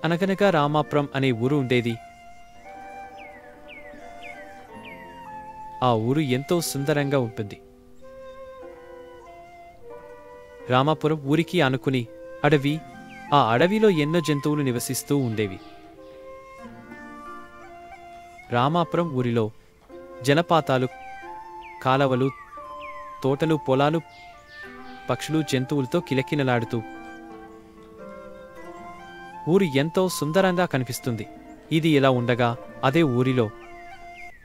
అనగనగా రామాపురం అనే ఊరు ఉండేది. ఆ ఊరు ఎంతో సుందరంగా ఉంటుంది. రామాపురం ఊరికి ఆనుకుని అడవి, ఆ అడవిలో ఎన్నో జంతువులు నివసిస్తూ ఉండేవి. రామాపురం ఊరిలో జలపాతాలు, కాలవలు, తోటలు, పొలాలు, పక్షులు, జంతువులతో కిలకిలలాడుతూ ఊరు ఎంతో సుందరంగా కనిపిస్తుంది. ఇది ఇలా ఉండగా అదే ఊరిలో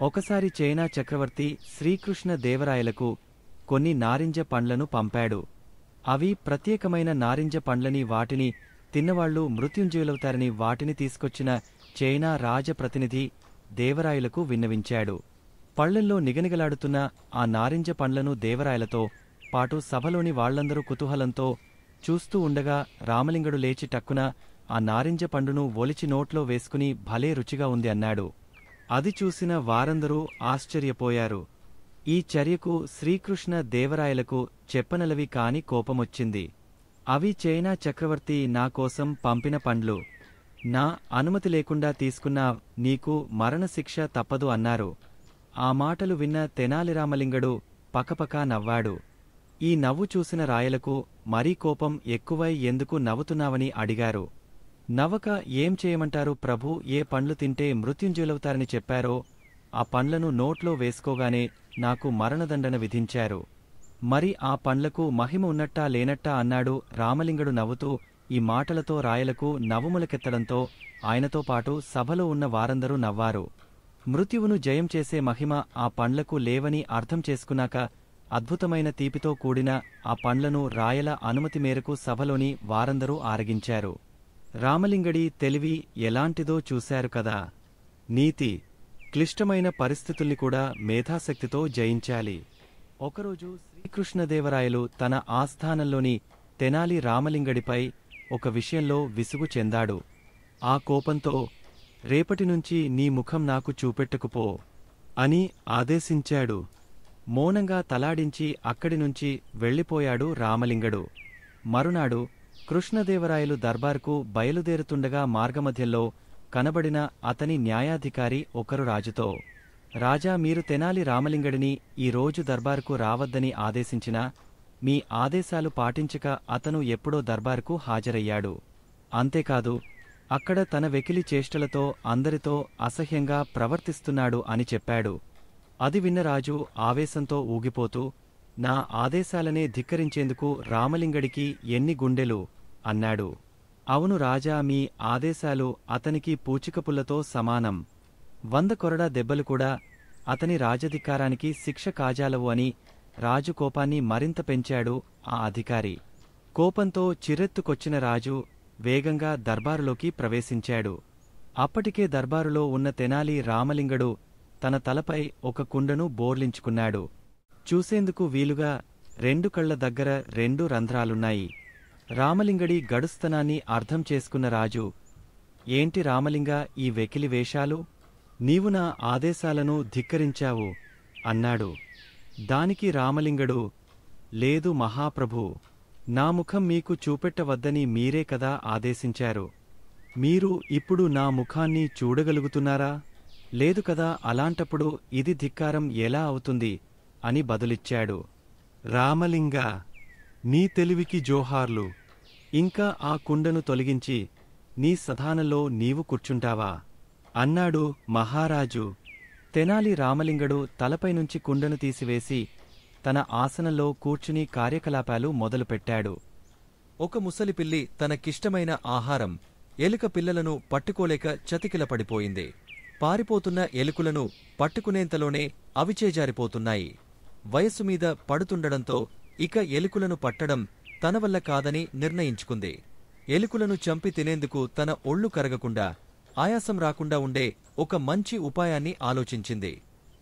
ఒకసారి చైనా చక్రవర్తి శ్రీకృష్ణ దేవరాయలకు కొన్ని నారింజ పండ్లను పంపాడు. అవి ప్రత్యేకమైన నారింజ పండ్లని, వాటిని తిన్నవాళ్లు మృత్యుంజయులవుతారని వాటిని తీసుకొచ్చిన చైనా రాజప్రతినిధి దేవరాయలకు విన్నవించాడు. పళ్లెంలో నిగనిగలాడుతున్న ఆ నారింజ పండ్లను దేవరాయలతో పాటు సభలోని వాళ్లందరూ కుతూహలంతో చూస్తూ ఉండగా రామలింగడు లేచి టక్కున ఆ నారింజ పండును ఒలిచి నోట్లో వేసుకుని భలే రుచిగా ఉంది అన్నాడు. అది చూసిన వారందరూ ఆశ్చర్యపోయారు. ఈ చర్యకు శ్రీకృష్ణ దేవరాయలకు చెప్పనలవి కాని కోపమొచ్చింది. అవి చైనా చక్రవర్తి నా కోసం పంపిన పండ్లు. నా అనుమతి లేకుండా తీసుకున్నా నీకు మరణశిక్ష తప్పదు అన్నారు. ఆ మాటలు విన్న తెనాలి రామలింగడు పకపకా నవ్వాడు. ఈ నవ్వు చూసిన రాయలకు మరీ కోపం ఎక్కువై ఎందుకు నవ్వుతున్నావని అడిగారు. నవ్వక ఏం చేయమంటారు ప్రభూ, ఏ పండ్లు తింటే మృత్యుంజయులవుతారని చెప్పారో ఆ పండ్లను నోట్లో వేసుకోగానే నాకు మరణదండన విధించారు. మరి ఆ పండ్లకు మహిమ ఉన్నట్టా లేనట్టా అన్నాడు. రామలింగడు నవ్వుతూ ఈ మాటలతో రాయలకు నవ్వుములకెత్తడంతో ఆయనతో పాటు సభలో ఉన్న వారందరూ నవ్వారు. మృత్యువును జయం చేసే మహిమ ఆ పండ్లకు లేవని అర్థం చేసుకున్నాక అద్భుతమైన తీపితో కూడిన ఆ పండ్లను రాయల అనుమతి మేరకు సభలోని వారందరూ ఆరగించారు. రామలింగడి తెలివి ఎలాంటిదో చూశారు కదా. నీతి, క్లిష్టమైన పరిస్థితుల్ని కూడా మేధాశక్తితో జయించాలి. ఒకరోజు శ్రీకృష్ణదేవరాయలు తన ఆస్థానంలోని తెనాలి రామలింగడిపై ఒక విషయంలో విసుగు చెందాడు. ఆ కోపంతో రేపటినుంచి నీ ముఖం నాకు చూపెట్టకుపో అని ఆదేశించాడు. మౌనంగా తలాడించి అక్కడినుంచి వెళ్ళిపోయాడు రామలింగడు. మరునాడు కృష్ణదేవరాయలు దర్బారుకు బయలుదేరుతుండగా మార్గమధ్యంలో కనబడిన అతని న్యాయాధికారి ఒకరు రాజుతో, రాజా, మీరు తెనాలి రామలింగడిని ఈ రోజు దర్బారుకు రావద్దని ఆదేశించినా మీ ఆదేశాలు పాటించక అతను ఎప్పుడో దర్బారుకు హాజరయ్యాడు. అంతేకాదు, అక్కడ తన వెకిలి చేష్టలతో అందరితో అసహ్యంగా ప్రవర్తిస్తున్నాడు అని చెప్పాడు. అది విన్న రాజు ఆవేశంతో ఊగిపోతూ, నా ఆదేశాలనే ధిక్కరించేందుకు రామలింగడికి ఎన్ని గుండెలు అన్నాడు. అవును రాజా, మీ ఆదేశాలు అతనికి పూచికపుల్లతో సమానం. 100 కొరడా దెబ్బలు కూడా అతని రాజధికారానికి శిక్ష కాజాలవు అని రాజు కోపాన్ని మరింత పెంచాడు ఆ అధికారి. కోపంతో చిరెత్తుకొచ్చిన రాజు వేగంగా దర్బారులోకి ప్రవేశించాడు. అప్పటికే దర్బారులో ఉన్న తెనాలి రామలింగడు తన తలపై ఒక కుండను బోర్లించుకున్నాడు. చూసేందుకు వీలుగా 2 కళ్ల దగ్గర 2 రంధ్రాలున్నాయి. రామలింగడి గడుస్తనాన్ని అర్థం చేసుకున్న రాజు, ఏంటి రామలింగ ఈ వెకిలి వేషాలు? నీవు నా ఆదేశాలను ధిక్కరించావు అన్నాడు. దానికి రామలింగడు, లేదు మహాప్రభూ, నా ముఖం మీకు చూపెట్టవద్దని మీరే కదా ఆదేశించారు. మీరు ఇప్పుడు నా ముఖాన్ని చూడగలుగుతున్నారా? లేదు కదా, అలాంటప్పుడు ఇది ధిక్కారం ఎలా అవుతుంది అని బదులిచ్చాడు. రామలింగా, నీ తెలివికి జోహార్లు. ఇంకా ఆ కుండను తొలగించి నీ సధానంలో నీవు కూర్చుంటావా అన్నాడు మహారాజు. తెనాలి రామలింగడు తలపైనుంచి కుండను తీసివేసి తన ఆసనంలో కూర్చుని కార్యకలాపాలు మొదలుపెట్టాడు. ఒక ముసలిపిల్లి తనకిష్టమైన ఆహారం ఎలుక పిల్లలను పట్టుకోలేక చతికిలపడిపోయింది. పారిపోతున్న ఎలుకలను పట్టుకునేంతలోనే అవిచేజారిపోతున్నాయి. వయస్సుమీద పడుతుండడంతో ఇక ఎలుకలను పట్టడం తన వల్ల కాదని నిర్ణయించుకుంది. ఎలుకలను చంపి తినేందుకు తన ఒళ్ళు కరగకుండా, ఆయాసం రాకుండా ఉండే ఒక మంచి ఉపాయాన్ని ఆలోచించింది.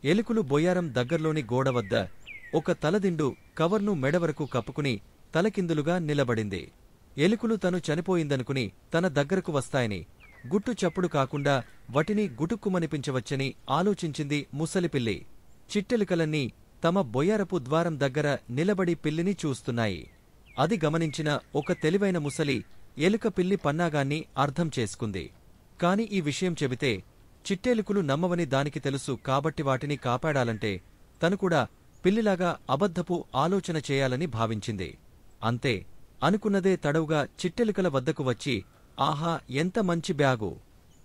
ఎలుకలు బొయ్యారం దగ్గర్లోని గోడవద్ద ఒక తలదిండు కవర్ను మెడవరకు కప్పుకుని తలకిందులుగా నిలబడింది. ఎలుకలు తను చనిపోయిందనుకుని తన దగ్గరకు వస్తాయని, గుట్టు చప్పుడు కాకుండా వటిని గుటుక్కుమనిపించవచ్చని ఆలోచించింది ముసలిపిల్లి. చిట్టెలుకలన్నీ తమ బొయ్యారపు ద్వారం దగ్గర నిలబడి పిల్లిని చూస్తున్నాయి. అది గమనించిన ఒక తెలివైన ముసలి ఎలుక పిల్లి పన్నాగాన్ని అర్థం చేసుకుంది. కాని ఈ విషయం చెబితే చిట్టెలుకలు నమ్మవని దానికి తెలుసు. కాబట్టి వాటిని కాపాడాలంటే తను కూడా పిల్లిలాగా అబద్ధపు ఆలోచన చేయాలని భావించింది. అంతే, అనుకున్నదే తడవుగా చిట్టెలుకల వద్దకు వచ్చి, ఆహా, ఎంత మంచి బ్యాగు!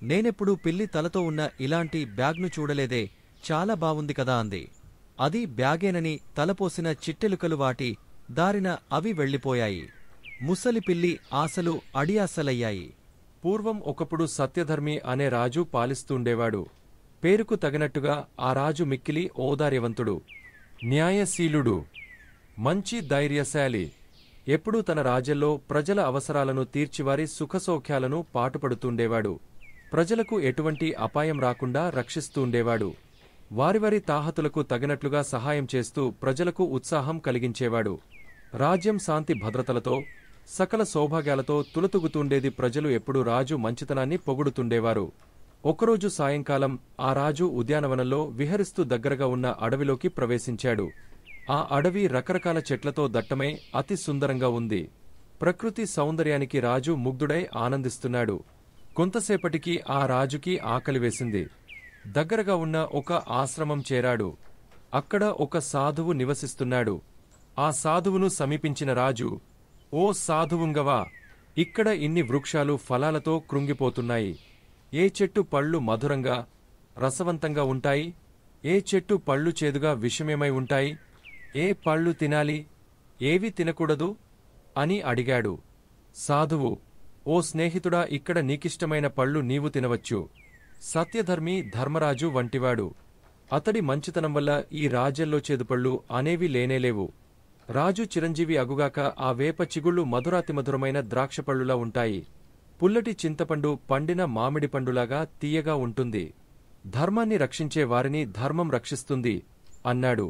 నేనెప్పుడూ పిల్లి తలతో ఉన్న ఇలాంటి బ్యాగ్ను చూడలేదే, చాలా బావుంది కదా అంది. అది బ్యాగేనని తలపోసిన చిట్టెలుకలు వాటి దారిన అవి వెళ్ళిపోయాయి. ముసలి పిల్లి ఆశలు అడియాసలయ్యాయి. పూర్వం ఒకప్పుడు సత్యధర్మి అనే రాజు పాలిస్తుండేవాడు. పేరుకు తగినట్టుగా ఆ రాజు మిక్కిలి ఔదార్యవంతుడు, న్యాయశీలుడు, మంచి ధైర్యశాలి. ఎప్పుడూ తన రాజ్యంలో ప్రజల అవసరాలను తీర్చివారి సుఖసౌఖ్యాలను పాటుపడుతుండేవాడు. ప్రజలకు ఎటువంటి అపాయం రాకుండా రక్షిస్తూండేవాడు. వారివారి తాహతులకు తగినట్లుగా సహాయం చేస్తూ ప్రజలకు ఉత్సాహం కలిగించేవాడు. రాజ్యం శాంతి భద్రతలతో సకల సౌభాగ్యాలతో తులతూగుతుండేది. ప్రజలు ఎప్పుడూ రాజు మంచితనాన్ని పొగుడుతుండేవారు. ఒకరోజు సాయంకాలం ఆ రాజు ఉద్యానవనంలో విహరిస్తూ దగ్గరగా ఉన్న అడవిలోకి ప్రవేశించాడు. ఆ అడవి రకరకాల చెట్లతో దట్టమై అతి సుందరంగా ఉంది. ప్రకృతి సౌందర్యానికి రాజు ముగ్ధుడై ఆనందిస్తున్నాడు. కొంతసేపటికి ఆ రాజుకి ఆకలివేసింది. దగ్గరగా ఉన్న ఒక ఆశ్రమం చేరాడు. అక్కడ ఒక సాధువు నివసిస్తున్నాడు. ఆ సాధువును సమీపించిన రాజు, ఓ సాధువుంగవా, ఇక్కడ ఇన్ని వృక్షాలు ఫలాలతో కృంగిపోతున్నాయి. ఏ చెట్టు పళ్ళు మధురంగా రసవంతంగా ఉంటాయి? ఏ చెట్టు పళ్ళు చేదుగా విషమేమై ఉంటాయి? ఏ పళ్ళు తినాలి, ఏవి తినకూడదు అని అడిగాడు. సాధువు, ఓ స్నేహితుడా, ఇక్కడ నీకిష్టమైన పళ్ళు నీవు తినవచ్చు. సత్యధర్మి ధర్మరాజు వంటివాడు. అతడి మంచితనం వల్ల ఈ రాజ్యంలో చేదుపళ్ళు అనేవి లేనేలేవు. రాజు చిరంజీవి అగుగాక ఆ వేప చిగుళ్ళు మధురాతి మధురమైన ద్రాక్షపళ్ళులా ఉంటాయి. పుల్లటి చింతపండు పండిన మామిడి పండులాగా తీయగా ఉంటుంది. ధర్మాన్ని రక్షించే వారిని ధర్మం రక్షిస్తుంది అన్నాడు.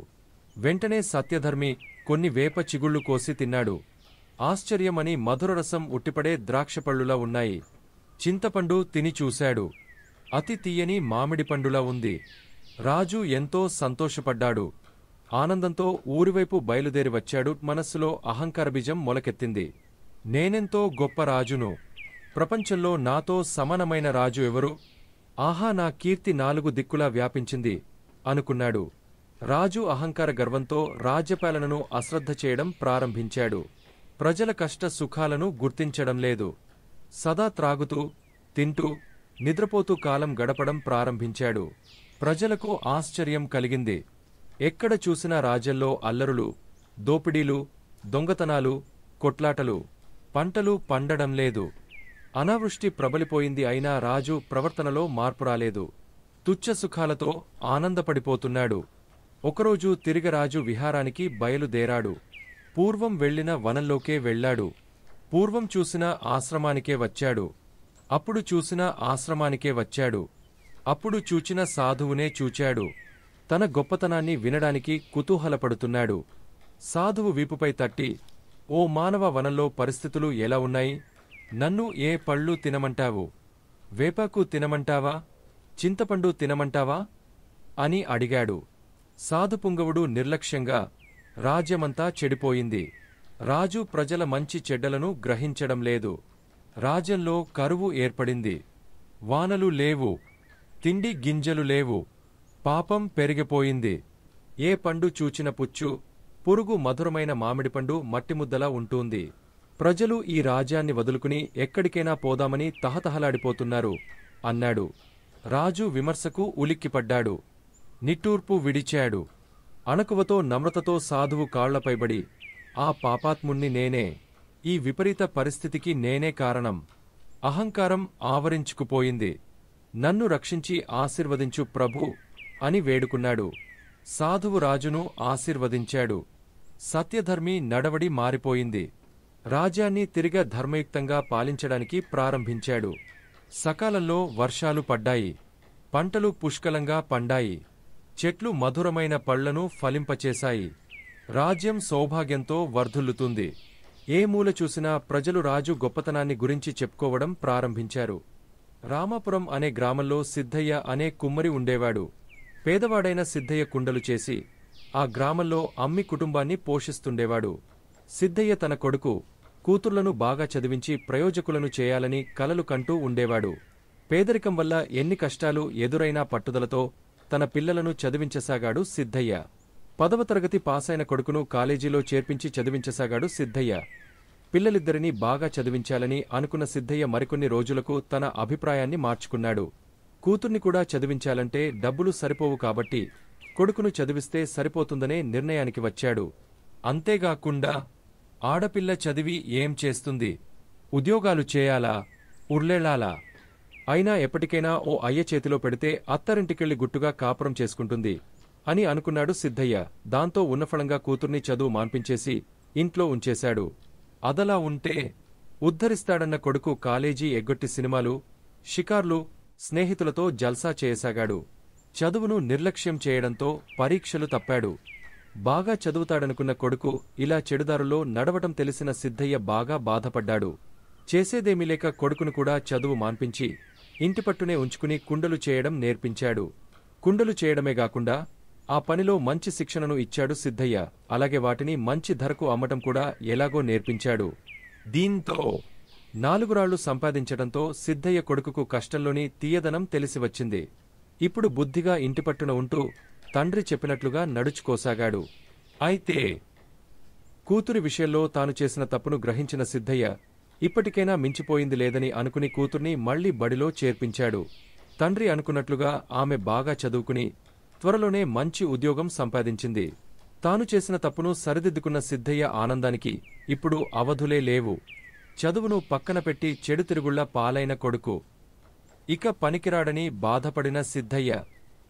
వెంటనే సత్యధర్మి కొన్ని వేప చిగుళ్ళు కోసి తిన్నాడు. ఆశ్చర్యమని మధురరసం ఉట్టిపడే ద్రాక్షపళ్ళులా ఉన్నాయి. చింతపండు తిని చూశాడు. అతి తీయని మామిడి పండులా ఉంది. రాజు ఎంతో సంతోషపడ్డాడు. ఆనందంతో ఊరివైపు బయలుదేరి వచ్చాడు. మనస్సులో అహంకార బీజం మొలకెత్తింది. నేనెంతో గొప్ప రాజును, ప్రపంచంలో నాతో సమానమైన రాజు ఎవరు? ఆహా, నా కీర్తి 4 దిక్కులా వ్యాపించింది అనుకున్నాడు. రాజు అహంకార గర్వంతో రాజ్యపాలనను అశ్రద్ధ చేయడం ప్రారంభించాడు. ప్రజల కష్ట సుఖాలను గుర్తించడం లేదు. సదా త్రాగుతూ, తింటూ, నిద్రపోతూ కాలం గడపడం ప్రారంభించాడు. ప్రజలకు ఆశ్చర్యం కలిగింది. ఎక్కడ చూసినా రాజ్యంలో అల్లరులు, దోపిడీలు, దొంగతనాలు, కొట్లాటలు. పంటలు పండడం లేదు. అనావృష్టి ప్రబలిపోయింది. అయినా రాజు ప్రవర్తనలో మార్పు రాలేదు. తుచ్చ సుఖాలతో ఆనందపడిపోతున్నాడు. ఒకరోజు తిరిగి రాజు విహారానికి బయలుదేరాడు. పూర్వం వెళ్లిన వనంలోకే వెళ్లాడు. పూర్వం చూసిన ఆశ్రమానికే వచ్చాడు. అప్పుడు చూసిన ఆశ్రమానికే వచ్చాడు. అప్పుడు చూచిన సాధువునే చూచాడు. తన గొప్పతనాన్ని వినడానికి కుతూహలపడుతున్నాడు. సాధువు వీపుపై తట్టి, ఓ మానవ, వనంలో పరిస్థితులు ఎలా ఉన్నాయి? నన్ను ఏ పళ్ళు తినమంటావు? వేపాకు తినమంటావా? చింతపండు తినమంటావా అని అడిగాడు. సాధుపుంగవుడు నిర్లక్ష్యంగా, రాజ్యమంతా చెడిపోయింది. రాజు ప్రజల మంచి చెడ్డలను గ్రహించడం లేదు. రాజ్యంలో కరువు ఏర్పడింది. వానలు లేవు. తిండి గింజలు లేవు. పాపం పెరిగిపోయింది. ఏ పండు చూచిన పుచ్చు, పురుగు మధురమైన మామిడిపండు మట్టిముద్దలా ఉంటుంది. ప్రజలు ఈ రాజ్యాన్ని వదులుకుని ఎక్కడికైనా పోదామని తహతహలాడిపోతున్నారు అన్నాడు. రాజు విమర్శకు ఉలిక్కిపడ్డాడు. నిట్టూర్పు విడిచాడు. అణకువతో నమ్రతతో సాధువు కాళ్లపైబడి, ఆ పాపాత్ముణ్ణి నేనే. ఈ విపరీత పరిస్థితికి నేనే కారణం. అహంకారం ఆవరించుకుపోయింది. నన్ను రక్షించి ఆశీర్వదించు ప్రభూ అని వేడుకున్నాడు. సాధువు రాజును ఆశీర్వదించాడు. సత్యధర్మి నడవడి మారిపోయింది. రాజ్యాన్ని తిరిగా ధర్మయుక్తంగా పాలించడానికి ప్రారంభించాడు. సకాలంలో వర్షాలు పడ్డాయి. పంటలు పుష్కలంగా పండాయి. చెట్లు మధురమైన పళ్లను ఫలింపచేశాయి. రాజ్యం సౌభాగ్యంతో వర్ధిల్లుతుంది. ఏ మూల చూసినా ప్రజలు రాజు గొప్పతనాన్ని గురించి చెప్పుకోవడం ప్రారంభించారు. రామాపురం అనే గ్రామంలో సిద్ధయ్య అనే కుమ్మరి ఉండేవాడు. పేదవాడైన సిద్ధయ్య కుండలు చేసి ఆ గ్రామంలో అమ్మి కుటుంబాన్ని పోషిస్తుండేవాడు. సిద్ధయ్య తన కొడుకు కూతుర్లను బాగా చదివించి ప్రయోజకులను చేయాలని కలలు కంటూ ఉండేవాడు. పేదరికం వల్ల ఎన్ని కష్టాలు ఎదురైనా పట్టుదలతో తన పిల్లలను చదివించసాగాడు సిద్ధయ్య. 10వ తరగతి పాసైన కొడుకును కాలేజీలో చేర్పించి చదివించసాగాడు సిద్ధయ్య. పిల్లలిద్దరినీ బాగా చదివించాలని అనుకున్న సిద్ధయ్య మరికొన్ని రోజులకు తన అభిప్రాయాన్ని మార్చుకున్నాడు. కూతుర్ని కూడా చదివించాలంటే డబ్బులు సరిపోవు కాబట్టి కొడుకును చదివిస్తే సరిపోతుందనే నిర్ణయానికి వచ్చాడు. అంతేగాకుండా ఆడపిల్ల చదివి ఏం చేస్తుంది? ఉద్యోగాలు చేయాలా? ఉర్లెళాలా? అయినా ఎప్పటికైనా ఓ అయ్య చేతిలో పెడితే అత్తారింటికెళ్లి గుట్టుగా కాపురం చేసుకుంటుంది అని అనుకున్నాడు సిద్ధయ్య. దాంతో ఉన్నఫలంగా కూతుర్ని చదువు మాన్పించేసి ఇంట్లో ఉంచేశాడు. అదలా ఉంటే ఉద్ధరిస్తాడన్న కొడుకు కాలేజీ ఎగ్గొట్టి సినిమాలు, షికార్లు, స్నేహితులతో జల్సా చేయసాగాడు. చదువును నిర్లక్ష్యం చేయడంతో పరీక్షలు తప్పాడు. బాగా చదువుతాడనుకున్న కొడుకు ఇలా చెడుదారులో నడవటం తెలిసిన సిద్ధయ్య బాగా బాధపడ్డాడు. చేసేదేమీ లేక కొడుకును కూడా చదువు మాన్పించి ఇంటిపట్టునే ఉంచుకుని కుండలు చేయడం నేర్పించాడు. కుండలు చేయడమే గాకుండా ఆ పనిలో మంచి శిక్షణను ఇచ్చాడు సిద్ధయ్య. అలాగే వాటిని మంచి ధరకు అమ్మటం కూడా ఎలాగో నేర్పించాడు. దీంతో 4 రాళ్లు సంపాదించడంతో సిద్ధయ్య కొడుకుకు కష్టంలోని తీయదనం తెలిసివచ్చింది. ఇప్పుడు బుద్ధిగా ఇంటిపట్టున ఉంటూ తండ్రి చెప్పినట్లుగా నడుచుకోసాగాడు. అయితే కూతురి విషయంలో తాను చేసిన తప్పును గ్రహించిన సిద్ధయ్య ఇప్పటికైనా మించిపోయింది లేదని అనుకుని కూతుర్ని మళ్లీ బడిలో చేర్పించాడు. తండ్రి అనుకున్నట్లుగా ఆమె బాగా చదువుకుని త్వరలోనే మంచి ఉద్యోగం సంపాదించింది. తాను చేసిన తప్పును సరిదిద్దుకున్న సిద్ధయ్య ఆనందానికి ఇప్పుడు అవధులే లేవు. చదువును పక్కన పెట్టి చెడు తిరుగుళ్ల పాలైన కొడుకు ఇక పనికిరాడని బాధపడిన సిద్ధయ్య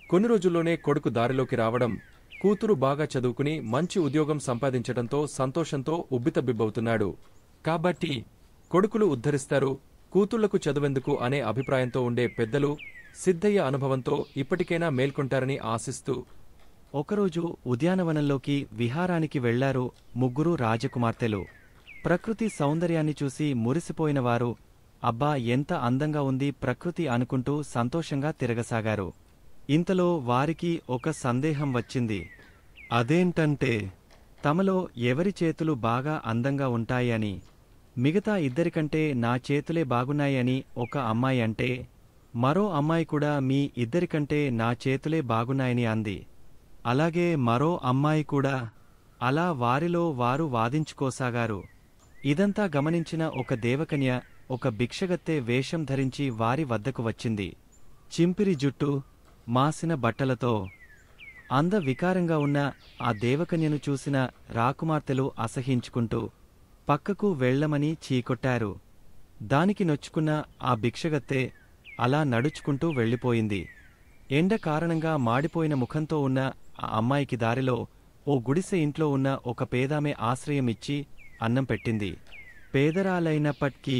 కొన్ని రోజుల్లోనే కొడుకు దారిలోకి రావడం, కూతురు బాగా చదువుకుని మంచి ఉద్యోగం సంపాదించడంతో సంతోషంతో ఉబ్బితబ్బిబ్బవుతున్నాడు. కాబట్టి కొడుకులు ఉద్ధరిస్తారు, కూతుళ్లకు చదువెందుకు అనే అభిప్రాయంతో ఉండే పెద్దలు సిద్ధయ్య అనుభవంతో ఇప్పటికైనా మేల్కొంటారని ఆశిస్తూ ఒకరోజు ఉద్యానవనంలోకి విహారానికి వెళ్లారు 3 రాజకుమార్తెలు. ప్రకృతి సౌందర్యాన్ని చూసి మురిసిపోయినవారు అబ్బా ఎంత అందంగా ఉంది ప్రకృతి అనుకుంటూ సంతోషంగా తిరగసాగారు. ఇంతలో వారికి ఒక సందేహం వచ్చింది. అదేంటంటే తమలో ఎవరి చేతులు బాగా అందంగా ఉంటాయి అని. మిగతా ఇద్దరికంటే నా చేతులే బాగున్నాయి అని ఒక అమ్మాయి అంటే, మరో అమ్మాయి కూడా మీ ఇద్దరికంటే నా చేతులే బాగున్నాయని అంది. అలాగే మరో అమ్మాయి కూడా. అలా వారిలో వారు వాదించుకోసాగారు. ఇదంతా గమనించిన ఒక దేవకన్య ఒక భిక్షగత్తె వేషం ధరించి వారి వద్దకు వచ్చింది. చింపిరి జుట్టు, మాసిన బట్టలతో అందవికారంగా ఉన్న ఆ దేవకన్యను చూసిన రాకుమార్తెలు అసహించుకుంటూ పక్కకు వెళ్లమని చీకొట్టారు. దానికి నొచ్చుకున్న ఆ భిక్షగత్తె అలా నడుచుకుంటూ వెళ్ళిపోయింది. ఎండ కారణంగా మాడిపోయిన ముఖంతో ఉన్న ఆ అమ్మాయికి దారిలో ఓ గుడిసె ఇంట్లో ఉన్న ఒక పేదామె ఆశ్రయమిచ్చి అన్నం పెట్టింది. పేదరాలైనప్పటికీ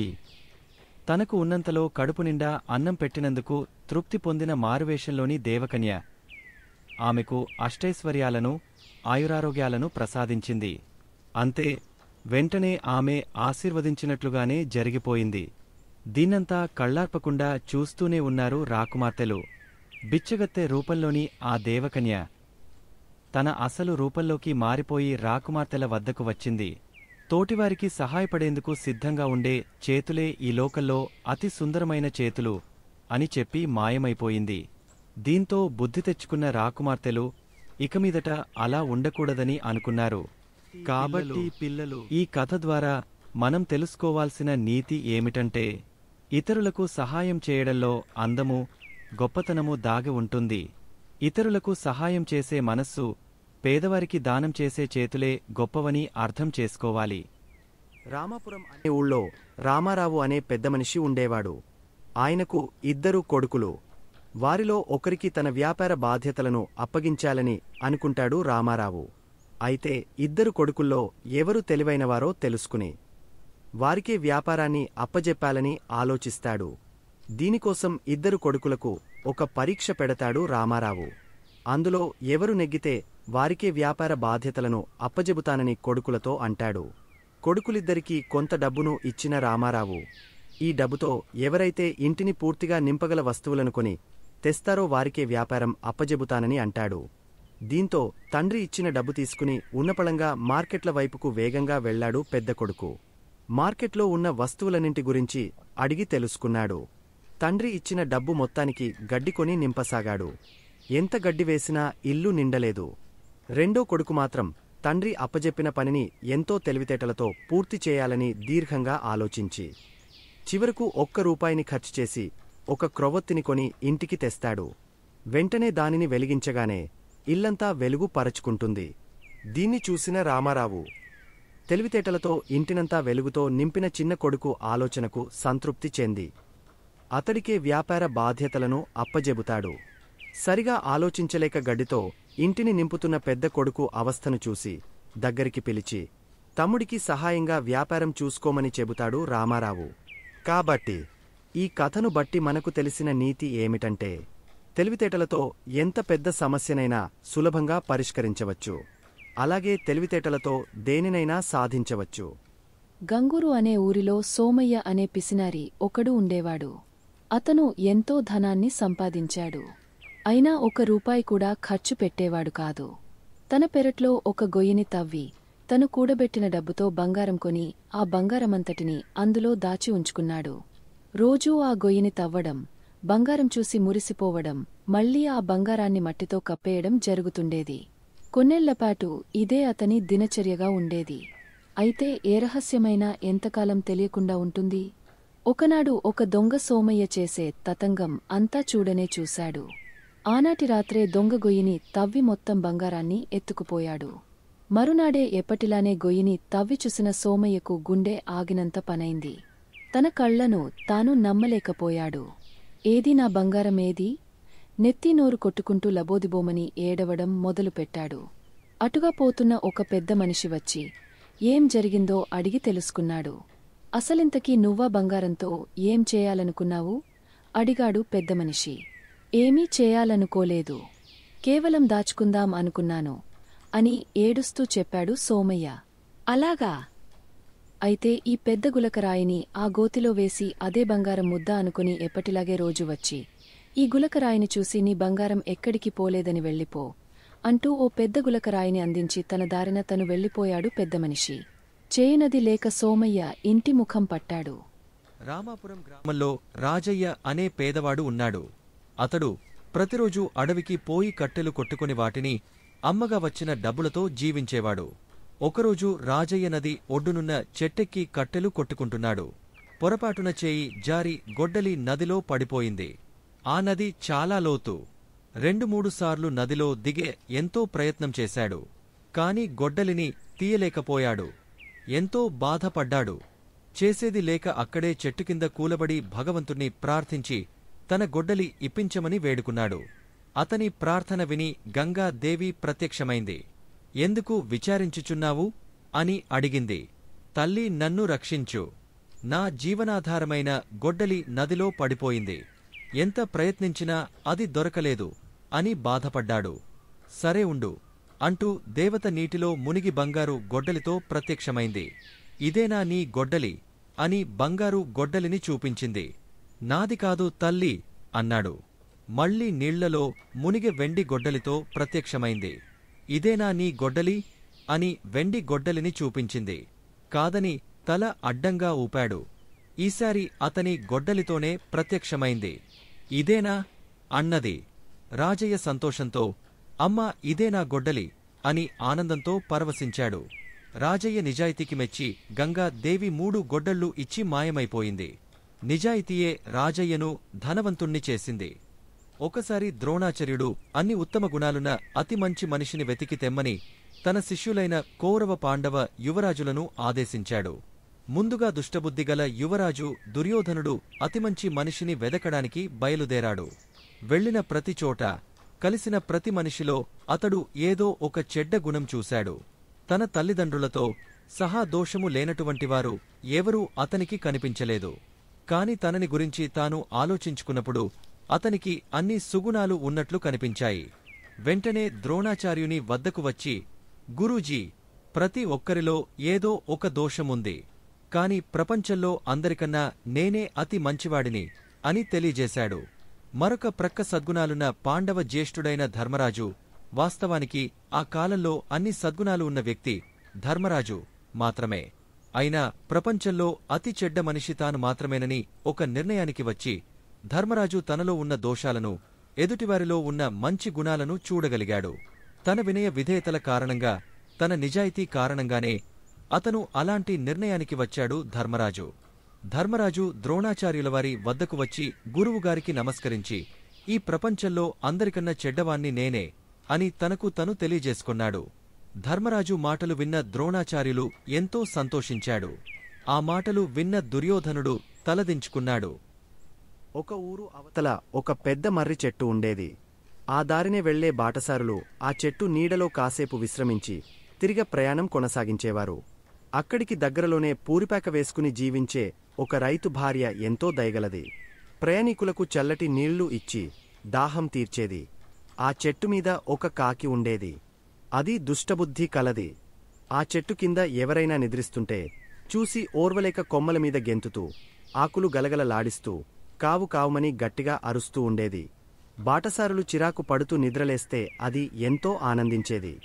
తనకు ఉన్నంతలో కడుపు నిండా అన్నం పెట్టినందుకు తృప్తి పొందిన మారువేషంలోని దేవకన్య ఆమెకు అష్టైశ్వర్యాలను ఆయురారోగ్యాలను ప్రసాదించింది. అంతే, వెంటనే ఆమె ఆశీర్వదించినట్లుగానే జరిగిపోయింది. దీన్నంతా కళ్లార్పకుండా చూస్తూనే ఉన్నారు రాకుమార్తెలు. బిచ్చగత్తె రూపంలోని ఆ దేవకన్య తన అసలు రూపంలోకి మారిపోయి రాకుమార్తెల వద్దకు వచ్చింది. తోటివారికి సహాయపడేందుకు సిద్ధంగా ఉండే చేతులే ఈ లోకంలో అతి సుందరమైన చేతులు అని చెప్పి మాయమైపోయింది. దీంతో బుద్ధి తెచ్చుకున్న రాకుమార్తెలు ఇకమీదట అలా ఉండకూడదని అనుకున్నారు. కాబట్టి పిల్లలు, ఈ కథ ద్వారా మనం తెలుసుకోవాల్సిన నీతి ఏమిటంటే, ఇతరులకు సహాయం చేయడంలో అందము, గొప్పతనము దాగి ఉంటుంది. ఇతరులకు సహాయం చేసే మనస్సు, పేదవారికి దానం చేసే చేతులే గొప్పవని అర్థం చేసుకోవాలి. రామాపురం అనే ఊళ్ళో రామారావు అనే పెద్ద మనిషి ఉండేవాడు. ఆయనకు 2 కొడుకులు. వారిలో ఒకరికి తన వ్యాపార బాధ్యతలను అప్పగించాలని అనుకుంటాడు రామారావు. అయితే 2 కొడుకుల్లో ఎవరు తెలివైనవారో తెలుసుకుని వారికే వ్యాపారాన్ని అప్పజెప్పాలని ఆలోచిస్తాడు. దీనికోసం 2 కొడుకులకు ఒక పరీక్ష పెడతాడు రామారావు. అందులో ఎవరు నెగ్గితే వారికే వ్యాపార బాధ్యతలను అప్పజెబుతానని కొడుకులతో అంటాడు. కొడుకులిద్దరికీ కొంత డబ్బును ఇచ్చిన రామారావు ఈ డబ్బుతో ఎవరైతే ఇంటిని పూర్తిగా నింపగల వస్తువులను కొని తెస్తారో వారికే వ్యాపారం అప్పజెబుతానని అంటాడు. దీంతో తండ్రి ఇచ్చిన డబ్బు తీసుకుని ఉన్నపళంగా మార్కెట్ల వైపుకు వేగంగా వెళ్లాడు పెద్ద కొడుకు. మార్కెట్లో ఉన్న వస్తువులన్నింటి గురించి అడిగి తెలుసుకున్నాడు. తండ్రి ఇచ్చిన డబ్బు మొత్తానికి గడ్డి కొని నింపసాగాడు. ఎంత గడ్డి వేసినా ఇల్లు నిండలేదు. రెండో కొడుకు మాత్రం తండ్రి అప్పజెప్పిన పనిని ఎంతో తెలివితేటలతో పూర్తి చేయాలని దీర్ఘంగా ఆలోచించి చివరకు ₹1 ఖర్చు చేసి ఒక క్రొవ్వొత్తిని కొని ఇంటికి తెస్తాడు. వెంటనే దానిని వెలిగించగానే ఇల్లంతా వెలుగు పరచుకుంటుంది. దీన్ని చూసిన రామారావు తెలివితేటలతో ఇంటినంతా వెలుగుతో నింపిన చిన్న కొడుకు ఆలోచనకు సంతృప్తి చెంది అతడికే వ్యాపార బాధ్యతలను అప్పజెబుతాడు. సరిగా ఆలోచించలేక గడ్డితో ఇంటిని నింపుతున్న పెద్ద కొడుకు అవస్థను చూసి దగ్గరికి పిలిచి తమ్ముడికి సహాయంగా వ్యాపారం చూసుకోమని చెబుతాడు రామారావు. కాబట్టి ఈ కథను బట్టి మనకు తెలిసిన నీతి ఏమిటంటే తెలివితేటలతో ఎంత పెద్ద సమస్యనైనా సులభంగా పరిష్కరించవచ్చు. అలాగే తెలివితేటలతో దేనినైనా సాధించవచ్చు. గంగూరు అనే ఊరిలో సోమయ్య అనే పిసినారి ఒకడు ఉండేవాడు. అతను ఎంతో ధనాన్ని సంపాదించాడు. అయినా ₹1 కూడా ఖర్చు పెట్టేవాడు కాదు. తన పెరట్లో ఒక గొయ్యిని తవ్వి తను కూడబెట్టిన డబ్బుతో బంగారం కొని ఆ బంగారమంతటిని అందులో దాచి ఉంచుకున్నాడు. రోజూ ఆ గొయ్యిని తవ్వడం, బంగారం చూసి మురిసిపోవడం, మళ్లీ ఆ బంగారాన్ని మట్టితో కప్పేయడం జరుగుతుండేది. కొన్నేళ్లపాటు ఇదే అతని దినచర్యగా ఉండేది. అయితే ఏ రహస్యమైనా ఎంతకాలం తెలియకుండా ఉంటుంది? ఒకనాడు ఒక దొంగ సోమయ్య చేసే తతంగం అంతా చూడనే చూశాడు. ఆనాటి రాత్రే దొంగ గొయ్యిని తవ్వి మొత్తం బంగారాన్ని ఎత్తుకుపోయాడు. మరునాడే ఎప్పటిలానే గొయ్యిని తవ్వి చూసిన సోమయ్యకు గుండె ఆగినంత పనైంది. తన కళ్లను తాను నమ్మలేకపోయాడు. ఏది నా బంగారమేది? నెత్తి నోరు కొట్టుకుంటూ లబోదిబోమని ఏడవడం మొదలుపెట్టాడు. అటుగా పోతున్న ఒక పెద్ద మనిషి వచ్చి ఏం జరిగిందో అడిగి తెలుసుకున్నాడు. అసలింతకీ నువ్వా బంగారంతో ఏం చేయాలనుకున్నావు? అడిగాడు పెద్దమనిషి. ఏమీ చేయాలనుకోలేదు, కేవలం దాచుకుందాం అనుకున్నాను అని ఏడుస్తూ చెప్పాడు సోమయ్య. అలాగా? అయితే ఈ పెద్ద గులకరాయిని ఆ గోతిలో వేసి అదే బంగారం ముద్ద అనుకుని ఎప్పటిలాగే రోజు వచ్చి ఈ గులకరాయిని చూసి నీ బంగారం ఎక్కడికి పోలేదని వెళ్ళిపో అంటూ ఓ పెద్ద గులకరాయిని అందించి తన దారిన తను వెళ్ళిపోయాడు పెద్దమనిషి. చేయనది లేక సోమయ్య ఇంటి ముఖం పట్టాడు. రామాపురం గ్రామంలో రాజయ్య అనే పేదవాడు ఉన్నాడు. అతడు ప్రతిరోజూ అడవికి పోయి కట్టెలు కొట్టుకుని వాటిని అమ్మగా వచ్చిన డబ్బులతో జీవించేవాడు. ఒకరోజు రాజయ్య నది ఒడ్డునున్న చెట్టెక్కి కట్టెలు కొట్టుకుంటున్నాడు. పొరపాటున చేయి జారి గొడ్డలి నదిలో పడిపోయింది. ఆ నది చాలా లోతు. 2-3 సార్లు నదిలో దిగే ఎంతో ప్రయత్నం చేశాడు. కాని గొడ్డలిని తీయలేకపోయాడు. ఎంతో బాధపడ్డాడు. చేసేది లేక అక్కడే చెట్టు కింద కూలబడి భగవంతుణ్ణి ప్రార్థించి తన గొడ్డలి ఇప్పించమని వేడుకున్నాడు. అతని ప్రార్థన విని గంగాదేవి ప్రత్యక్షమైంది. ఎందుకు విచారించుచున్నావు అని అడిగింది. తల్లి, నన్ను రక్షించు. నా జీవనాధారమైన గొడ్డలి నదిలో పడిపోయింది. ఎంత ప్రయత్నించినా అది దొరకలేదు అని బాధపడ్డాడు. సరే ఉండు అంటూ దేవత నీటిలో మునిగి బంగారు గొడ్డలితో ప్రత్యక్షమైంది. ఇదేనా నీ గొడ్డలి అని బంగారు గొడ్డలిని చూపించింది. నాది కాదు తల్లి అన్నాడు. మళ్లీ నీళ్లలో మునిగి వెండి గొడ్డలితో ప్రత్యక్షమైంది. ఇదేనా నీ గొడ్డలి అని వెండి గొడ్డలిని చూపించింది. కాదని తల అడ్డంగా ఊపాడు. ఈసారి అతని గొడ్డలితోనే ప్రత్యక్షమైంది. ఇదేనా అన్నది. రాజయ్య సంతోషంతో అమ్మా ఇదేనా గొడ్డలి అని ఆనందంతో పరవశించాడు. రాజయ్య నిజాయితీకి మెచ్చి గంగాదేవి 3 గొడ్డళ్ళు ఇచ్చి మాయమైపోయింది. నిజాయితీయే రాజయ్యను ధనవంతుణ్ణి చేసింది. ఒకసారి ద్రోణాచార్యుడు అన్ని ఉత్తమ గుణాలున్న అతి మంచి మనిషిని వెతికి తెమ్మని తన శిష్యులైన కౌరవ పాండవ యువరాజులను ఆదేశించాడు. ముందుగా దుష్టబుద్ధిగల యువరాజు దుర్యోధనుడు అతిమంచి మనిషిని వెదకడానికి బయలుదేరాడు. వెళ్లిన ప్రతి చోట, కలిసిన ప్రతి మనిషిలో అతడు ఏదో ఒక చెడ్డ గుణం చూశాడు. తన తల్లిదండ్రులతో సహా దోషము లేనటువంటివారు ఎవరూ అతనికి కనిపించలేదు. కాని తనని గురించి తాను ఆలోచించుకున్నప్పుడు అతనికి అన్ని సుగుణాలు ఉన్నట్లు కనిపించాయి. వెంటనే ద్రోణాచార్యుని వద్దకు వచ్చి, గురూజీ, ప్రతి ఒక్కరిలో ఏదో ఒక దోషముంది. కాని ప్రపంచంలో అందరికన్నా నేనే అతి మంచివాడిని అని తెలియజేశాడు. మరొక ప్రక్క సద్గుణాలున్న పాండవ జ్యేష్ఠుడైన ధర్మరాజు, వాస్తవానికి ఆ కాలంలో అన్ని సద్గుణాలు ఉన్న వ్యక్తి ధర్మరాజు మాత్రమే. అయినా ప్రపంచంలో అతి చెడ్డ మనిషి తాను మాత్రమేనని ఒక నిర్ణయానికి వచ్చి ధర్మరాజు తనలో ఉన్న దోషాలను, ఎదుటివారిలో ఉన్న మంచి గుణాలను చూడగలిగాడు. తన వినయ విధేయతల కారణంగా, తన నిజాయితీ కారణంగానే అతను అలాంటి నిర్ణయానికి వచ్చాడు ధర్మరాజు. ధర్మరాజు ద్రోణాచార్యులవారి వద్దకు వచ్చి గురువుగారికి నమస్కరించి, ఈ ప్రపంచంలో అందరికన్నా చెడ్డవాణ్ణి నేనే అని తనకు తను తెలియజేసుకున్నాడు. ధర్మరాజు మాటలు విన్న ద్రోణాచార్యులు ఎంతో సంతోషించాడు. ఆ మాటలు విన్న దుర్యోధనుడు తలదించుకున్నాడు. ఒక ఊరు అవతల ఒక పెద్ద మర్రి చెట్టు ఉండేది. ఆ దారినే వెళ్లే బాటసారులు ఆ చెట్టు నీడలో కాసేపు విశ్రమించి తిరిగి ప్రయాణం కొనసాగించేవారు. అక్కడికి దగ్గరలోనే పూరిపాక వేసుకుని జీవించే ఒక రైతు భార్య ఎంతో దయగలది. ప్రయాణికులకు చల్లటి నీళ్లు ఇచ్చి దాహం తీర్చేది. ఆ చెట్టు మీద ఒక కాకి ఉండేది. అది దుష్టబుద్ధి కలది. ఆ చెట్టు కింద ఎవరైనా నిద్రిస్తుంటే చూసి ఓర్వలేక కొమ్మల మీద గెంతుతూ, ఆకులు గలగలలాడిస్తూ, కావు కావుమని గట్టిగా అరుస్తూ ఉండేది. బాటసారులు చిరాకు పడుతూ నిద్రలేస్తే అది ఎంతో ఆనందించేది.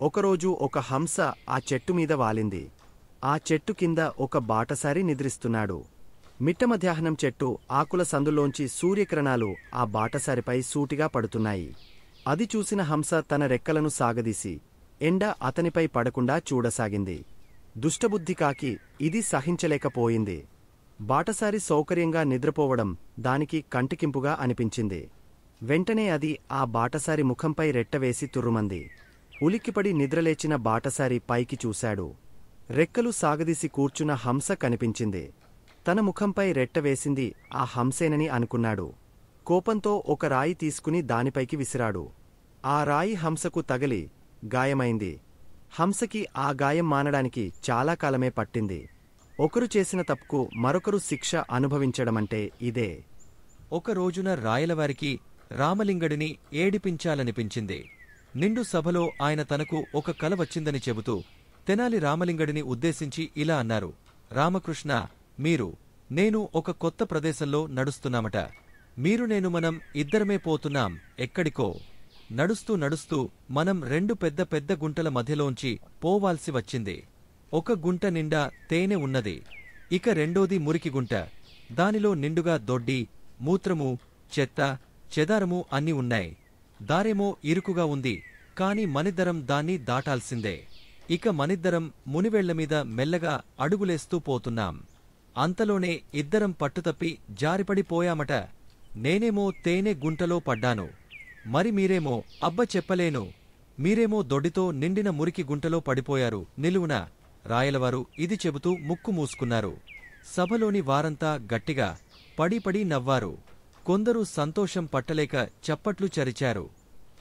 ఒకరోజు ఒక హంస ఆ చెట్టు మీద వాలింది. ఆ చెట్టు కింద ఒక బాటసారి నిద్రిస్తున్నాడు. మిట్ట మధ్యాహ్నం చెట్టు ఆకుల సందులోంచి సూర్యకిరణాలు ఆ బాటసారిపై సూటిగా పడుతున్నాయి. అది చూసిన హంస తన రెక్కలను సాగదీసి ఎండ అతనిపై పడకుండా చూడసాగింది. దుష్టబుద్ధి కాకి ఇది సహించలేకపోయింది. బాటసారి సౌకర్యంగా నిద్రపోవడం దానికి కంటికింపుగా అనిపించింది. వెంటనే అది ఆ బాటసారి ముఖంపై రెట్టవేసి తుర్రుమంది. ఉలిక్కిపడి నిద్రలేచిన బాటసారి పైకి చూశాడు. రెక్కలు సాగదీసి కూర్చున్న హంస కనిపించింది. తన ముఖంపై రెట్టవేసింది ఆ హంసేనని అనుకున్నాడు. కోపంతో ఒక రాయి తీసుకుని దానిపైకి విసిరాడు. ఆ రాయి హంసకు తగిలి గాయమైంది. హంసకి ఆ గాయం మానడానికి చాలా కాలమే పట్టింది. ఒకరు చేసిన తప్పుకు మరొకరు శిక్ష అనుభవించడమంటే ఇదే. ఒక రోజున రాయలవారికి రామలింగడిని ఏడిపించాలనిపించింది. నిండు సభలో ఆయన తనకు ఒక కల వచ్చిందని చెబుతూ తెనాలి రామలింగడిని ఉద్దేశించి ఇలా అన్నారు. రామకృష్ణ, నేను ఒక కొత్త ప్రదేశంలో నడుస్తున్నామట. నేను మనం ఇద్దరమే పోతున్నాం ఎక్కడికో. నడుస్తూ నడుస్తూ మనం రెండు పెద్ద పెద్ద గుంటల మధ్యలోంచి పోవాల్సి వచ్చింది. ఒక గుంట నిండా తేనె ఉన్నది. ఇక రెండోది మురికి గుంట. దానిలో నిండుగా దొడ్డి, మూత్రము, చెత్త, చెదారము అన్నీ ఉన్నాయి. దారేమో ఇరుకుగా ఉంది. కాని మనిద్దరం దాన్ని దాటాల్సిందే. ఇక మనిద్దరం మునివేళ్లమీద మెల్లగా అడుగులేస్తూ పోతున్నాం. అంతలోనే ఇద్దరం పట్టుతప్పి జారిపడిపోయామట. నేనేమో తేనె గుంటలో పడ్డాను. మరి మీరేమో అబ్బ చెప్పలేను. మీరేమో దొడ్డితో నిండిన మురికి గుంటలో పడిపోయారు నిలువున. రాయలవారు ఇది చెబుతూ ముక్కు మూసుకున్నారు. సభలోని వారంతా గట్టిగా పడి నవ్వారు. కొందరు సంతోషం పట్టలేక చప్పట్లు చరిచారు.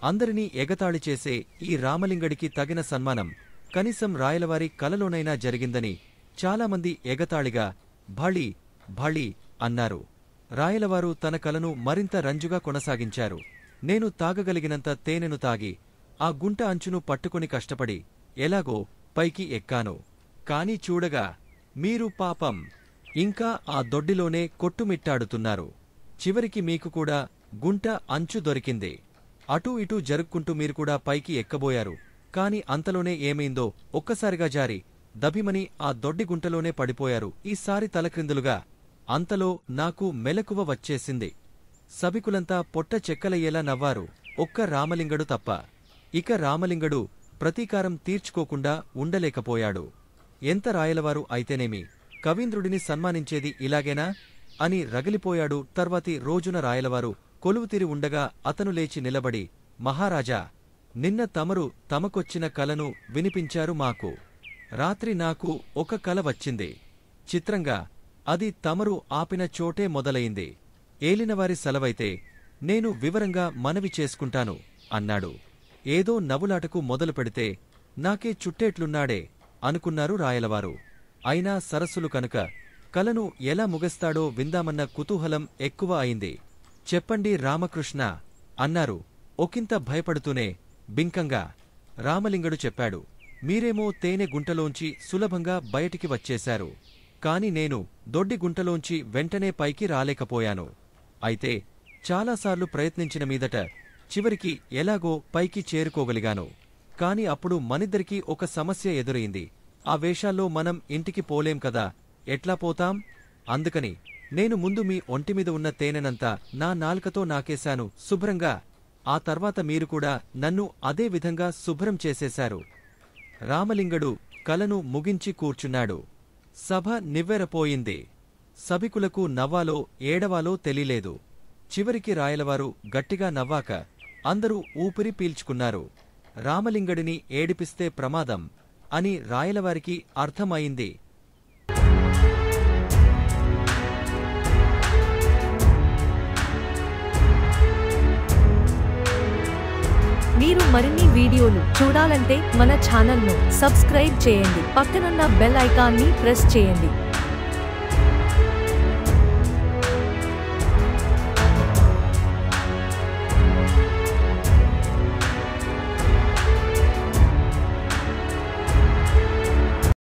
అందరినీ ఎగతాళి చేసే ఈ రామలింగడికి తగిన సన్మానం కనీసం రాయలవారి కలలోనైనా జరిగిందని చాలామంది ఎగతాళిగా భళి భళి అన్నారు. రాయలవారు తన కలను మరింత రంజుగా కొనసాగించారు. నేను తాగగలిగినంత తేనెను తాగి ఆ గుంట అంచును పట్టుకుని కష్టపడి ఎలాగో పైకి ఎక్కాను. కాని చూడగా మీరు పాపం ఇంకా ఆ దొడ్డిలోనే కొట్టుమిట్టాడుతున్నారు. చివరికి మీకు కూడా గుంట అంచు దొరికింది. అటూ ఇటూ జరుక్కుంటూ మీరు కూడా పైకి ఎక్కబోయారు. కాని అంతలోనే ఏమైందో ఒక్కసారిగా జారి దభిమని ఆ దొడ్డి గుంటలోనే పడిపోయారు. ఈసారి తలక్రిందులుగా. అంతలో నాకు మెలకువ వచ్చేసింది. సభికులంతా పొట్ట చెక్కలయ్యేలా నవ్వారు. ఒక్క రామలింగడు తప్ప. ఇక రామలింగడు ప్రతీకారం తీర్చుకోకుండా ఉండలేకపోయాడు. ఎంత రాయలవారు అయితేనేమి కవీంద్రుడిని సన్మానించేది ఇలాగేనా అని రగిలిపోయాడు. తర్వాతి రోజున రాయలవారు కొలువుతీరి ఉండగా అతను లేచి నిలబడి, మహారాజా, నిన్న తమరు తమకొచ్చిన కలను వినిపించారు మాకు. రాత్రి నాకు ఒక కల వచ్చింది. చిత్రంగా అది తమరు ఆపిన చోటే మొదలయింది. ఏలినవారి సెలవైతే నేను వివరంగా మనవి చేసుకుంటాను అన్నాడు. ఏదో నవ్వులాటకు మొదలు పెడితే నాకే చుట్టేట్లున్నాడే అనుకున్నారు రాయలవారు. అయినా సరస్సులు కనుక కలను ఎలా ముగస్తాడో విందామన్న కుతూహలం ఎక్కువ అయింది. చెప్పండి రామకృష్ణ అన్నారు ఒకంత భయపడుతూనే బింకంగా. రామలింగడు చెప్పాడు. మీరేమో తేనె గుంటలోంచి సులభంగా బయటికి వచ్చేశారు. కాని నేను దొడ్డి గుంటలోంచి వెంటనే పైకి రాలేకపోయాను. అయితే చాలాసార్లు ప్రయత్నించిన మీదట చివరికి ఎలాగో పైకి చేరుకోగలిగాను. కాని అప్పుడు మనిద్దరికీ ఒక సమస్య ఎదురైంది. ఆ వేషాల్లో మనం ఇంటికి పోలేం కదా, ఎట్లా పోతాం? అందుకని నేను ముందు మీ ఒంటిమీద ఉన్న తేనెనంతా నా నాలుకతో నాకేశాను శుభ్రంగా. ఆ తర్వాత మీరు కూడా నన్ను అదే విధంగా శుభ్రం చేసేశారు. రామలింగడు కలను ముగించి కూర్చున్నాడు. సభ నివ్వెరపోయింది. సభికులకు నవ్వాలో ఏడవాలో తెలీలేదు. చివరికి రాయలవారు గట్టిగా నవ్వాక అందరూ ఊపిరి పీల్చుకున్నారు. రామలింగడిని ఏడిపిస్తే ప్రమాదం అని రాయలవారికి అర్థమయింది. మీరు మరిన్ని వీడియోలు చూడాలంటే మన ఛానల్ను సబ్స్క్రైబ్ చేయండి. పక్కనున్న బెల్ ఐకాన్ని ప్రెస్ చేయండి.